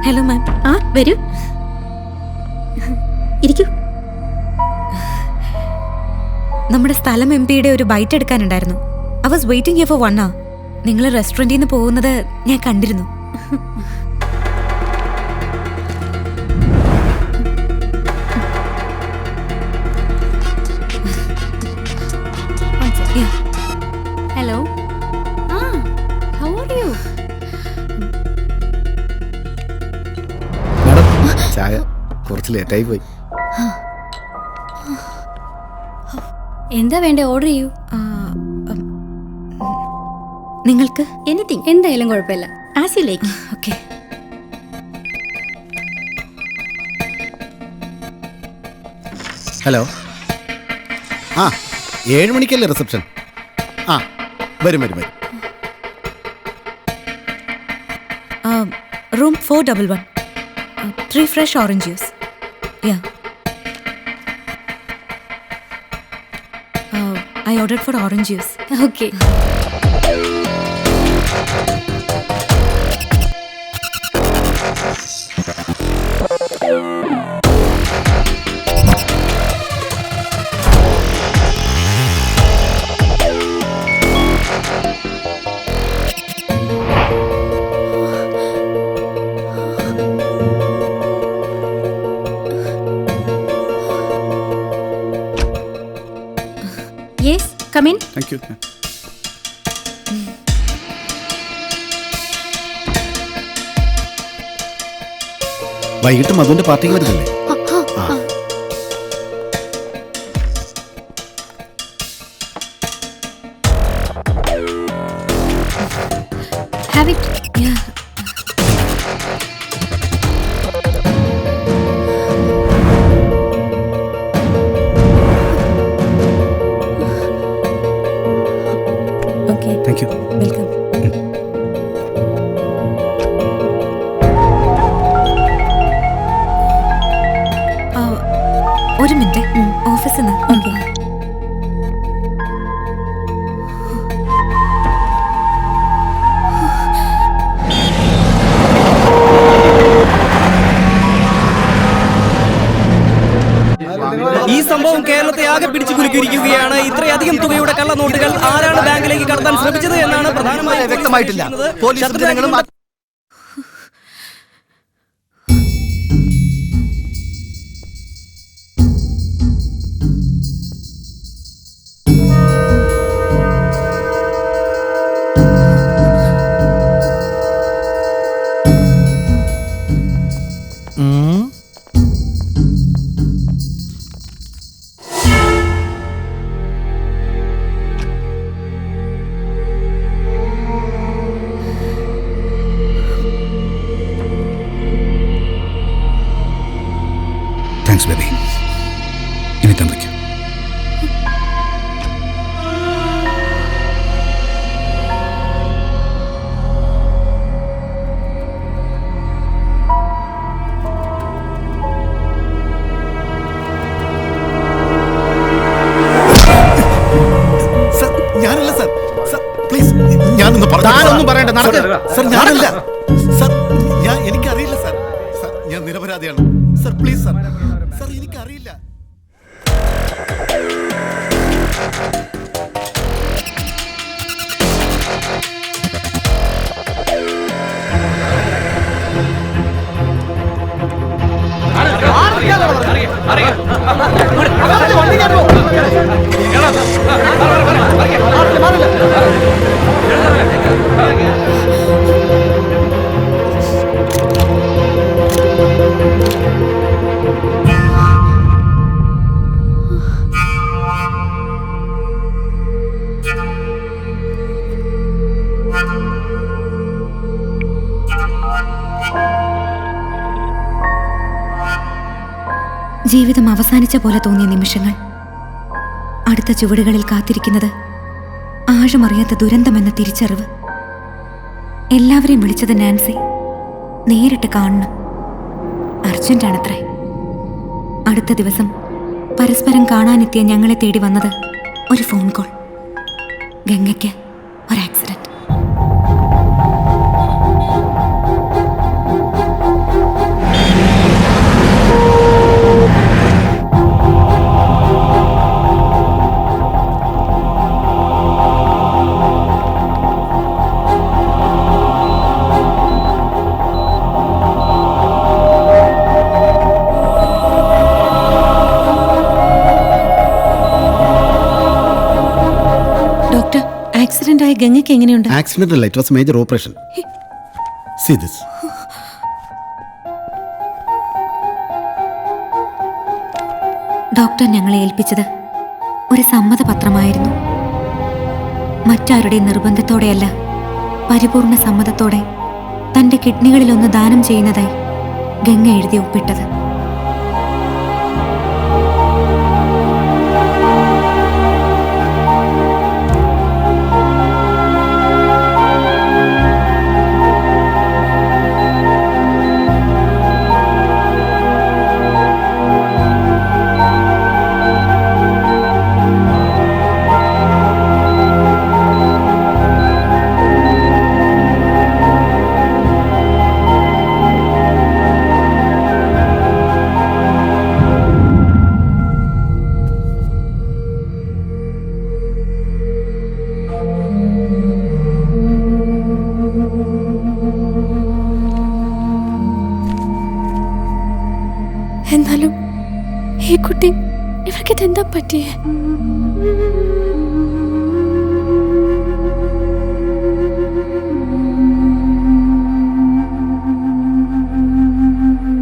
Hello ma'am. വരൂ, ഇരിക്കൂ. നമ്മുടെ സ്ഥലം MP-യുടെ ഒരു byte എടുക്കാനുണ്ടായിരുന്നു. I was waiting here for 1 hour. നിങ്ങൾ റെസ്റ്റോറന്റിൽ നിന്ന് പോകുന്നത് ഞാൻ കണ്ടിരുന്നു. Hello, how are you? ചായ കുറച്ച് ലേറ്റായി പോയി. എന്താ വേണ്ടേ? ഓർഡർ ചെയ്യൂ. നിങ്ങൾക്ക് എനിത്തിങ്, എന്തായാലും കുഴപ്പമില്ല. As you like. Okay. Hello. 7 മണിക്കല്ലേ റിസപ്ഷൻ? വരും. Room 411. 3 fresh orange juice. Yeah. I ordered for orange juice. Okay. Yes, come in. Thank you. വൈകിട്ട് മധുവിന്റെ പാർട്ടിക്ക് വരുന്നില്ലേ? Have it. Yeah. Okay. Thank you. Welcome. ഒരു മിനിറ്റ്, ഓഫീസിൽ നിന്ന്. Okay. ഈ സംഭവം കേരളത്തെ ആകെ പിടിച്ചു കുലുക്കിയിരിക്കുകയാണ്. ഇത്രയധികം തുകയുടെ കള്ളനോട്ടുകൾ ആരാണ് ബാങ്കിലേക്ക് കടത്താൻ ശ്രമിച്ചത് എന്നാണ് പ്രധാനമായും വ്യക്തമായിട്ടില്ല. Thanks baby. ഇനി തന്നേക്കും. ഞാനല്ല സർ. പ്ലീസ്, ഞാനൊന്നും പറയണ്ട. സർ, ഞാനല്ല സർ. എനിക്കറിയില്ല സർ. ഞാൻ നിരപരാധിയാണ് സർ. Please sir. സർ, എനിക്കറിയില്ല. ജീവിതം അവസാനിച്ച പോലെ തോന്നിയ നിമിഷങ്ങൾ, അടുത്ത ചുവടുകളിൽ കാത്തിരിക്കുന്നത് ആഴമറിയാത്ത ദുരന്തമെന്ന തിരിച്ചറിവ്. എല്ലാവരെയും വിളിച്ചത് നാൻസി. നേരിട്ട് കാണണം, അർജന്റാണത്രേ. അടുത്ത ദിവസം പരസ്പരം കാണാനെത്തിയ ഞങ്ങളെ തേടി വന്നത് ഒരു ഫോൺ കോൾ. ഗംഗയ്ക്ക് ഒരു ആക്സിഡന്റ്. ഗംഗയ്ക്ക് എങ്ങനെയുണ്ട്? ആക്സിഡന്റ് അല്ല, it was major operation. See this. Doctor ഞങ്ങളെ ഏൽപ്പിച്ചത് ഒരു സമ്മതപത്രമായിരുന്നു. മറ്റാരുടെയും നിർബന്ധത്തോടെയല്ല, പരിപൂർണ സമ്മതത്തോടെ തന്റെ കിഡ്നികളിലൊന്ന് ദാനം ചെയ്യുന്നതായി ഗംഗ എഴുതി ഒപ്പിട്ടത്. എന്നാലും ഈ കുട്ടി, ഇവർക്കിതെന്താ പറ്റിയേ?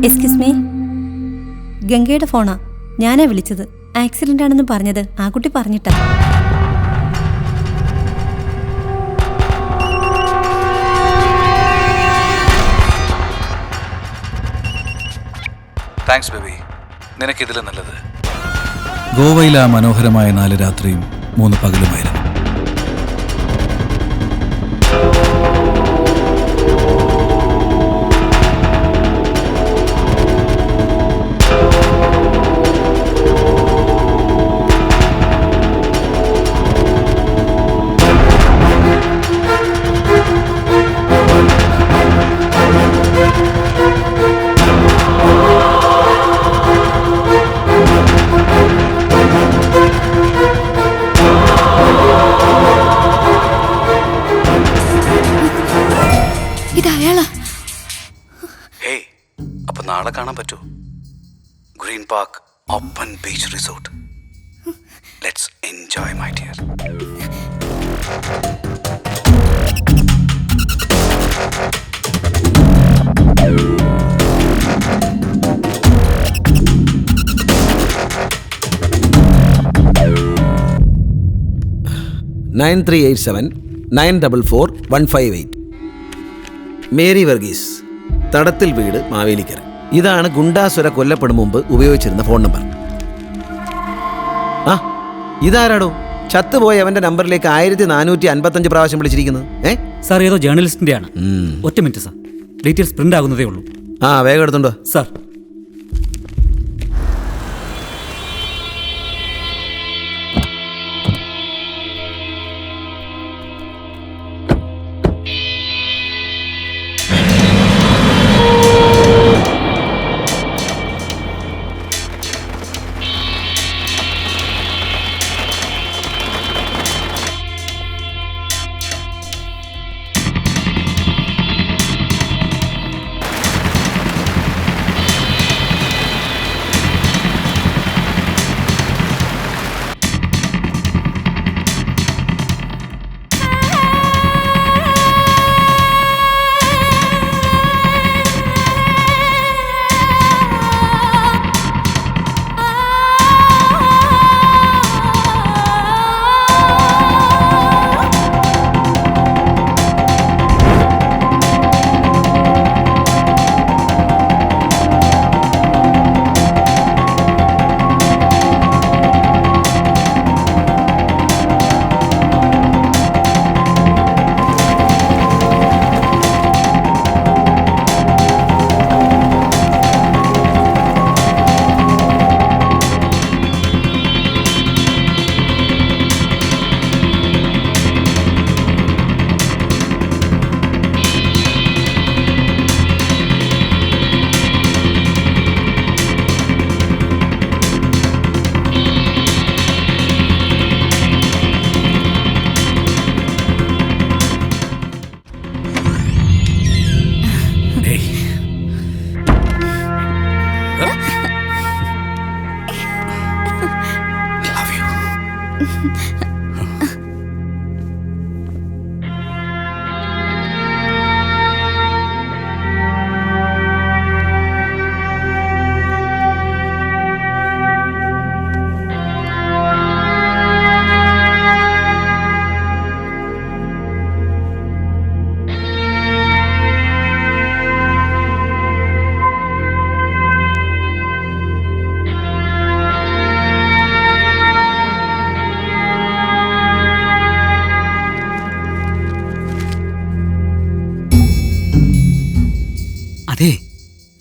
എക്സ്ക്യൂസ് മീ, ഗംഗയുടെ ഫോണാ. ഞാനാ വിളിച്ചത്. ആക്സിഡന്റ് ആണെന്ന് പറഞ്ഞത് ആ കുട്ടി പറഞ്ഞിട്ടാ. താങ്ക്സ് ബേബി, നിനക്കിതിൽ നല്ലത്. ഗോവയിലെ ആ മനോഹരമായ 4 രാത്രിയും 3 പകലുമായിരുന്നു. ഹേയ്, അപ്പൊ നാളെ കാണാൻ പറ്റുമോ? Green park open beach resort. Let's enjoy my dear. Nine 9387-944-158. Mary Varghese, Thadathil വീട്, മാവേലിക്കര. ഇതാണ് ഗുണ്ടാസുര കൊല്ലപ്പെടും മുമ്പ് ഉപയോഗിച്ചിരുന്ന ഫോൺ നമ്പർ. ആ, ഇതാരാടോ ചത്തുപോയ അവന്റെ നമ്പറിലേക്ക് 1455 പ്രാവശ്യം വിളിച്ചിരിക്കുന്നത്? സാർ ഏതോ ജേർണലിസ്റ്റിന്റെ ആണ്. ഒറ്റ മിനിറ്റ് സാർ, ഡീറ്റെയിൽസ് പ്രിന്റ് ആകുന്നതേ ഉള്ളൂ. ആ, വേഗം എടുത്തുണ്ടോ സാർ.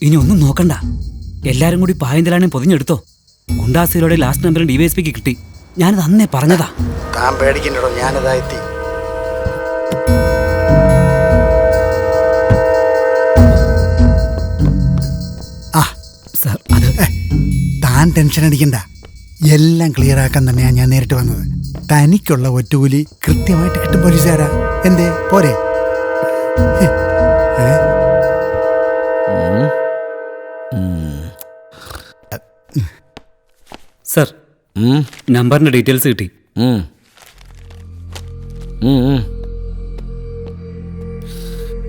ഇനി ഒന്നും നോക്കണ്ട, എല്ലാരും കൂടി പായന്തലാണെ പൊതിഞ്ഞെടുത്തോ. ഗുണ്ടാസിലൂടെ ലാസ്റ്റ് നമ്പറിൽ DYSPക്ക് കിട്ടി. ഞാനത് അന്നേ പറഞ്ഞതാ. താൻ പേടിക്കണ്ടോ, ഞാനതാ എത്തി. ആ സാർ, അത് താൻ ടെൻഷൻ അടിക്കണ്ട, എല്ലാം ക്ലിയർ ആക്കാൻ തന്നെയാണ് ഞാൻ നേരിട്ട് വന്നത്. തനിക്കുള്ള ഒറ്റുകൂലി കൃത്യമായിട്ട് കിട്ടും പോലീസുകാരാ. എന്തേ പോരെ? സാർ, നമ്പറിന്റെ ഡീറ്റെയിൽസ് കിട്ടി.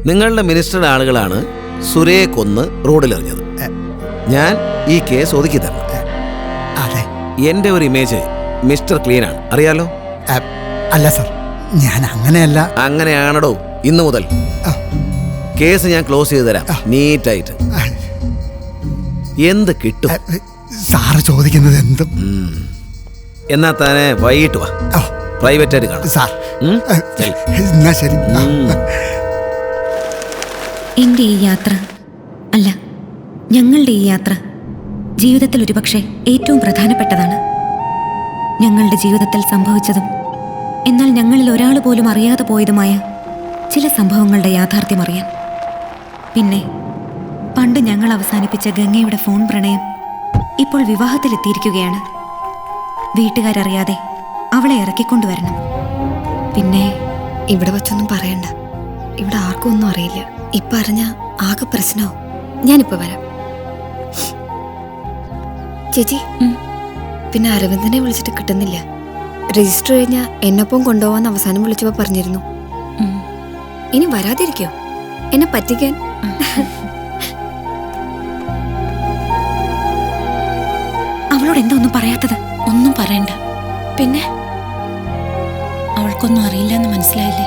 നിങ്ങളുടെ മിനിസ്റ്ററുടെ ആളുകളാണ് സുരയെ കൊന്ന് റോഡിലെറിഞ്ഞത്. ഞാൻ ഈ കേസ് ഒതുക്കി തരണം. അതെ, എൻ്റെ ഒരു ഇമേജ് മിസ്റ്റർ ക്ലീനാണ്, അറിയാലോ? അല്ല സർ, ഞാൻ അങ്ങനെയല്ല. അങ്ങനെയാണോ? ഇന്നു മുതൽ കേസ് ഞാൻ ക്ലോസ് ചെയ്ത് തരാം, നീറ്റായിട്ട്. എന്ത് കിട്ടും? സാറ് ചോദിക്കുന്നത് എന്തും. എന്നാ തന്നെ വൈകിട്ട് വാ, പ്രൈവറ്റായിട്ട് കാണാം. സാർ എന്നാ ശരി. എൻ്റെ ഈ യാത്ര, അല്ല ഞങ്ങളുടെ ഈ യാത്ര ജീവിതത്തിൽ ഒരുപക്ഷെ ഏറ്റവും പ്രധാനപ്പെട്ടതാണ്. ഞങ്ങളുടെ ജീവിതത്തിൽ സംഭവിച്ചതും എന്നാൽ ഞങ്ങളിൽ ഒരാൾ പോലും അറിയാതെ പോയതുമായ ചില സംഭവങ്ങളുടെ യാഥാർത്ഥ്യം അറിയാൻ. പിന്നെ പണ്ട് ഞങ്ങൾ അവസാനിപ്പിച്ച ഗംഗയുടെ ഫോൺ പ്രണയം ഇപ്പോൾ വിവാഹത്തിലെത്തിയിരിക്കുകയാണ്. വീട്ടുകാരറിയാതെ അവളെ ഇറക്കിക്കൊണ്ടുവരണം. പിന്നെ ഇവിടെ വച്ചൊന്നും പറയണ്ട, ഇവിടെ ആർക്കും ഒന്നും അറിയില്ല. ഇപ്പൊ അറിഞ്ഞ ആകെ പ്രശ്നമാവും. ഞാനിപ്പോ വരാം. ചേച്ചി, പിന്നെ അരവിന്ദനെ വിളിച്ചിട്ട് കിട്ടുന്നില്ല. രജിസ്റ്റർ കഴിഞ്ഞാൽ എന്നൊപ്പം കൊണ്ടുപോകാൻ അവസാനം വിളിച്ചപ്പോ പറഞ്ഞിരുന്നു. ഇനി വരാതിരിക്കോ എന്നെ പറ്റിക്കാൻ? അവളോട് എന്താ ഒന്നും പറയാത്തത്? ഒന്നും പറയണ്ട. പിന്നെ അവൾക്കൊന്നും അറിയില്ല എന്ന് മനസ്സിലായില്ലേ?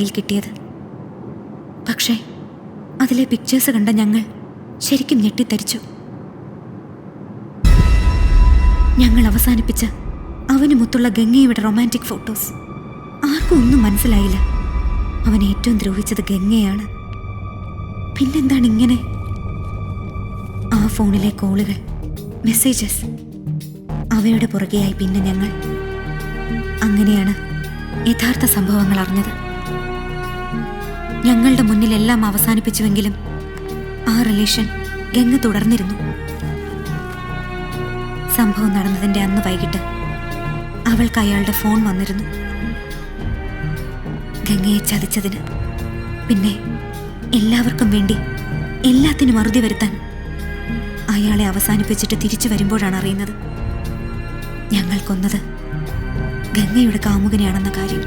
കയ്യിൽ കിട്ടിയത്. പക്ഷേ അതിലെ പിക്ചേഴ്സ് കണ്ട ഞങ്ങൾ ശരിക്കും ഞെട്ടിത്തരിച്ചു. ഞങ്ങൾ അവസാനിപ്പിച്ച അവനുമൊത്തുള്ള ഗംഗയുടെ റൊമാൻറ്റിക് ഫോട്ടോസ്. ആർക്കും ഒന്നും മനസ്സിലായില്ല. അവൻ ഏറ്റവും ദ്രോഹിച്ചത് ഗംഗയാണ്. പിന്നെന്താണ് ഇങ്ങനെ? ആ ഫോണിലെ കോളുകൾ, മെസ്സേജസ്, അവയുടെ പുറകെയായി പിന്നെ ഞങ്ങൾ. അങ്ങനെയാണ് യഥാർത്ഥ സംഭവങ്ങൾ അറിഞ്ഞത്. ഞങ്ങളുടെ മുന്നിൽ എല്ലാം അവസാനിപ്പിച്ചുവെങ്കിലും ആ റിലേഷൻ ഗംഗ തുടർന്നിരുന്നു. സംഭവം നടന്നതിൻ്റെ അന്ന് വൈകിട്ട് അവൾക്ക് അയാളുടെ ഫോൺ വന്നിരുന്നു. ഗംഗയെ ചതിച്ചതിന്, പിന്നെ എല്ലാവർക്കും വേണ്ടി എല്ലാത്തിനും അറുതി വരുത്താൻ അയാളെ അവസാനിപ്പിച്ചിട്ട് തിരിച്ചു വരുമ്പോഴാണ് അറിയുന്നത് ഞങ്ങൾ കൊന്നത് ഗംഗയുടെ കാമുകനെയാണെന്ന കാര്യം.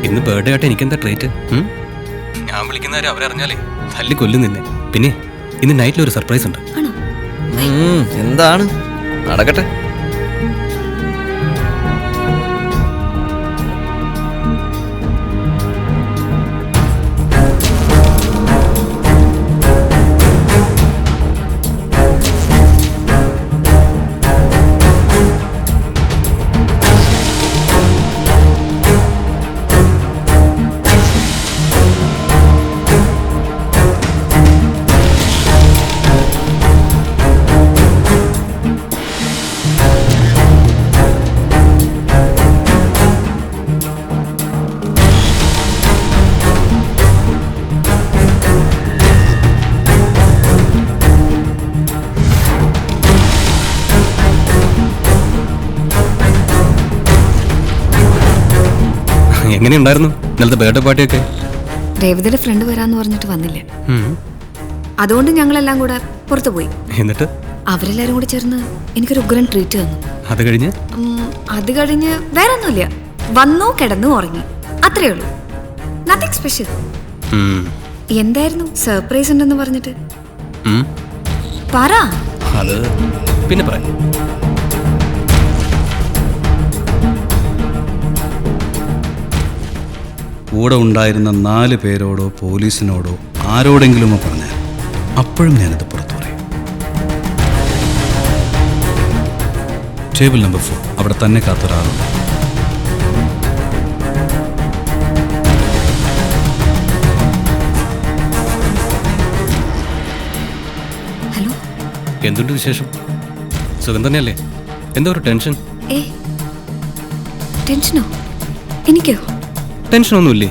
ഇന്ന് ബർത്ത്ഡേ ആയിട്ട് എനിക്കെന്താ ട്രീറ്റ്? ഞാൻ വിളിക്കുന്നവരെ അവരറിഞ്ഞാലേ തല്ലി കൊല്ലുന്നില്ല. പിന്നെ ഇന്ന് നൈറ്റിൽ ഒരു സർപ്രൈസ് ഉണ്ട്. എന്താണ്? നടക്കട്ടെ. എങ്ങനെയുണ്ടായിരുന്നു ഇന്നലത്തെ ബർത്ത്ഡേ പാർട്ടിയൊക്കെ? രേവതിയുടെ ഫ്രണ്ട് വരാന്ന് പറഞ്ഞിട്ട് വന്നില്ല. അതുകൊണ്ട് ഞങ്ങളെല്ലാം കൂടെ പുറത്തു പോയി. എന്നിട്ട് അവരെല്ലാരും കൂടി ചേർന്ന് എനിക്കൊരു ഉഗ്രൻ ട്രീറ്റ് തന്നു. അത് കഴിഞ്ഞ് വേറെ ഒന്നുമില്ല. വന്നു, കിടന്നു, ഉറങ്ങി, അത്രേ ഉള്ളൂ. Nothing special. എന്തായിരുന്നു സർപ്രൈസ് ഉണ്ടെന്ന് പറഞ്ഞിട്ട്? പറ. അത് പിന്നെ പറയാം. കൂടെ ഉണ്ടായിരുന്ന 4 പേരോടോ പോലീസിനോടോ ആരോടെങ്കിലുമോ പറഞ്ഞാൽ അപ്പോഴും ഞാനത് പുറത്തു പറയും. ടേബിൾ നമ്പർ 4 അവിടെ തന്നെ കാത്തൊരാളുണ്ട്. ഹലോ, എന്തുണ്ട് വിശേഷം? സുഖം തന്നെയല്ലേ? എന്താ ഒരു ടെൻഷൻ? ടെൻഷനോ? എനിക്കോ? ടെൻഷനൊന്നുമില്ലേ?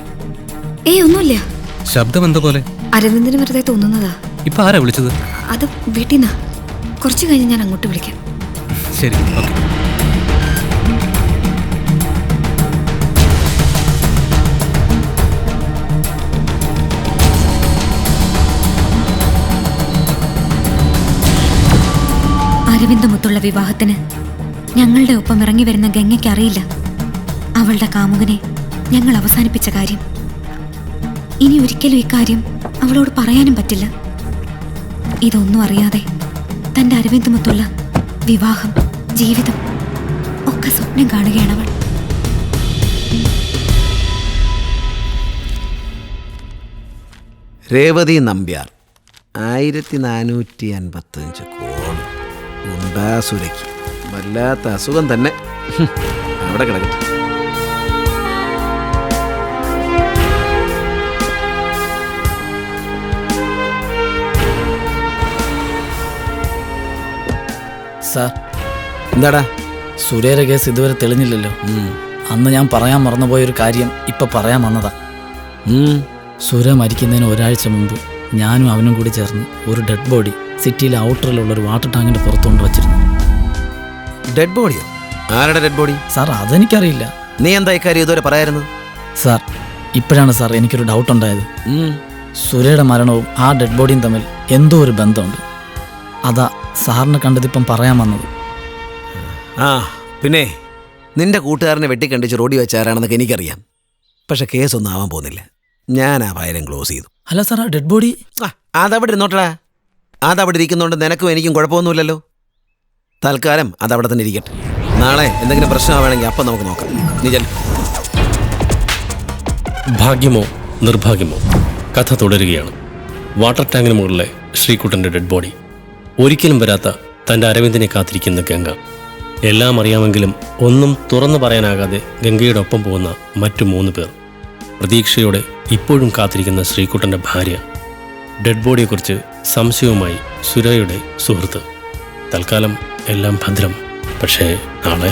ഒന്നുമില്ല. ശബ്ദം എന്താ പോലെ? അരവിന്ദന് വെറുതെ തോന്നുന്നതാ. ഇപ്പൊ ആരാ വിളിച്ചത്? അത് വീട്ടിൽ നിന്നാ. കുറച്ച് കഴിഞ്ഞ് ഞാൻ അങ്ങോട്ട് വിളിക്കാം. ശരി, ഓക്കെ. അരവിന്ദമൊത്തുള്ള വിവാഹത്തിന് ഞങ്ങളുടെ ഒപ്പം ഇറങ്ങി വരുന്ന ഗംഗയ്ക്ക് അറിയില്ല അവളുടെ കാമുകനെ ഞങ്ങൾ അവസാനിപ്പിച്ച കാര്യം. ഇനി ഒരിക്കലും ഇക്കാര്യം അവളോട് പറയാനും പറ്റില്ല. ഇതൊന്നും അറിയാതെ തൻ്റെ അരവിന്ദമൊത്തുള്ള വിവാഹം, ജീവിതം ഒക്കെ സ്വപ്നം കാണുകയാണ് അവൾ. രേവതി നമ്പ്യാർ 1455 കോടി. ഗുണ്ടാസുരയ്ക്ക് വല്ലാത്ത അസുഖം തന്നെ. അവിടെ കിടക്കട്ടെ. സാർ, എന്താടാ? സുരേര കേസ് ഇതുവരെ തെളിഞ്ഞില്ലല്ലോ. അന്ന് ഞാൻ പറയാൻ മറന്നുപോയൊരു കാര്യം ഇപ്പൊ പറയാൻ വന്നതാ. സുര മരിക്കുന്നതിന് ഒരാഴ്ച മുമ്പ് ഞാനും അവനും കൂടി ചേർന്ന് ഒരു ഡെഡ് ബോഡി സിറ്റിയിലെ ഔട്ടറിലുള്ള ഒരു വാട്ടർ ടാങ്കിന്റെ പുറത്തുകൊണ്ട് വച്ചിരുന്നു. ഡെഡ് ബോഡിയോ? ആരുടെ ഡെഡ് ബോഡി? സാർ, അതെനിക്കറിയില്ല. നീ എന്താ ഇക്കാര്യം ഇതുവരെ പറയായിരുന്നു? സാർ, ഇപ്പോഴാണ് സാർ എനിക്കൊരു ഡൗട്ട് ഉണ്ടായത്. സുരയുടെ മരണവും ആ ഡെഡ് ബോഡിയും തമ്മിൽ എന്തോ ഒരു ബന്ധമുണ്ട്. അതാ സാറിനെ കണ്ടതിപ്പം പറയാൻ വന്നത്. പിന്നെ നിന്റെ കൂട്ടുകാരനെ വെട്ടിക്കണ്ടിച്ച് റോഡി വെച്ചാരാണെന്നൊക്കെ എനിക്കറിയാം. പക്ഷെ കേസൊന്നും ആവാൻ പോകുന്നില്ല. ഞാൻ ആ ഫയലും ക്ലോസ് ചെയ്തു. അല്ല സാർ, ആ ഡെഡ് ബോഡി അതവിടെ ഇരുന്നോട്ടടാ. അതവിടെ ഇരിക്കുന്നതുകൊണ്ട് നിനക്കും എനിക്കും കുഴപ്പമൊന്നുമില്ലല്ലോ. തൽക്കാലം അതവിടെ തന്നെ ഇരിക്കട്ടെ. നാളെ എന്തെങ്കിലും പ്രശ്നമാണെങ്കിൽ അപ്പം നമുക്ക് നോക്കാം. നീ ചെല്ല്. ഭാഗ്യമോ നിർഭാഗ്യമോ കഥ തുടരുകയാണ്. വാട്ടർ ടാങ്കിന് മുകളിലെ ശ്രീകുട്ടൻ്റെ ഡെഡ് ബോഡി. ഒരിക്കലും വരാത്ത തൻ്റെ അരവിന്ദിനെ കാത്തിരിക്കുന്ന ഗംഗ. എല്ലാം അറിയാമെങ്കിലും ഒന്നും തുറന്നു പറയാനാകാതെ ഗംഗയുടെ ഒപ്പം പോകുന്ന മറ്റു 3 പേർ. പ്രതീക്ഷയോടെ ഇപ്പോഴും കാത്തിരിക്കുന്ന ശ്രീകുട്ടൻ്റെ ഭാര്യ. ഡെഡ് ബോഡിയെക്കുറിച്ച് സംശയവുമായി സുരയുടെ സുഹൃത്ത്. തൽക്കാലം എല്ലാം ഭദ്രം. പക്ഷേ നാളെ